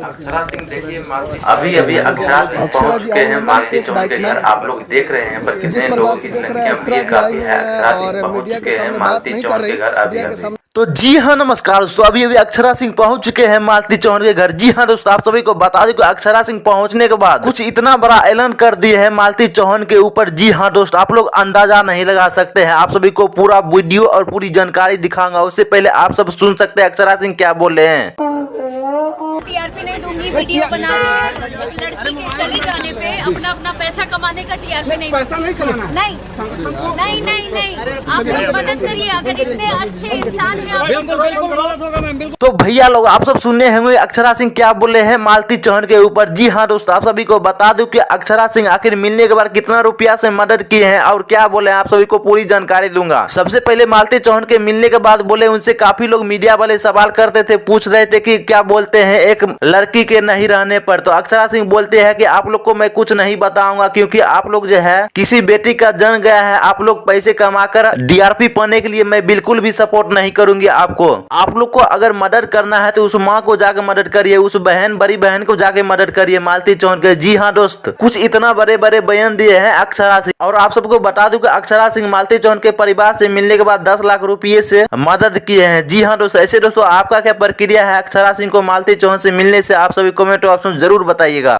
अक्षरा सिंह देखिए अभी अभी अक्षरा सिंह पहुंच चुके हैं मालती चौक के घर। आप लोग देख रहे हैं पर कितने लोग इस लड़की की भीड़ काफी है। अक्षरा सिंह पहुंच चुके हैं मालती चौक के घर अभी अभी। तो जी हाँ नमस्कार दोस्तों, अभी अभी अक्षरा सिंह पहुंच चुके हैं मालती चौहान के घर। जी हाँ दोस्तों, आप सभी को बता दें कि अक्षरा सिंह पहुंचने के बाद कुछ इतना बड़ा ऐलान कर दिए है मालती चौहान के ऊपर। जी हाँ दोस्तों, आप लोग अंदाजा नहीं लगा सकते हैं। आप सभी को पूरा वीडियो और पूरी जानकारी दिखाऊंगा, उससे पहले आप सब सुन सकते हैं अक्षरा सिंह क्या बोल रहे हैं। टीआरपी नहीं दूंगी, वीडियो बना के एक लड़की के चले जाने पे अपना अपना पैसा कमाने का टीआरपी नहीं, पैसा नहीं कमाना, नहीं नहीं नहीं नहीं, आप लोग मदद करिए। अगर इतने अच्छे इंसान हैं तो भैया लोग आप सब सुनने होंगे अक्षरा सिंह क्या बोले हैं मालती चौहान के ऊपर। जी हाँ दोस्तों, आप सभी को बता दूं कि अक्षरा सिंह आखिर मिलने के बाद कितना रुपया से मदद किए हैं और क्या बोले, आप सभी को पूरी जानकारी दूंगा। सबसे पहले मालती चौहान के मिलने के बाद बोले उनसे काफी लोग मीडिया वाले सवाल करते थे, पूछ रहे थे कि क्या बोलते हैं एक लड़की के नहीं रहने पर। तो अक्षरा सिंह बोलते हैं कि आप लोग को मैं कुछ नहीं बताऊंगा, क्योंकि आप लोग जो है किसी बेटी का जन्म गया है, आप लोग पैसे कमाकर डीआरपी पाने के लिए मैं बिल्कुल भी सपोर्ट नहीं करूंगी आपको। आप लोग को अगर मदद करना है तो उस माँ को जाकर मदद करिए, उस बहन बड़ी बहन को जाके मदद करिए मालती चौहान के। जी हाँ दोस्त, कुछ इतना बड़े बड़े बयान दिए हैं अक्षरा सिंह। और आप सबको बता दूं कि अक्षरा सिंह मालती चौहान के परिवार से मिलने के बाद 10 लाख रुपये से मदद किए हैं। जी हाँ दोस्तों, ऐसे दोस्तों आपका क्या प्रक्रिया है अक्षरा सिंह को मालती चौहान से मिलने से, आप सभी कमेंट ऑप्शन जरूर बताइएगा।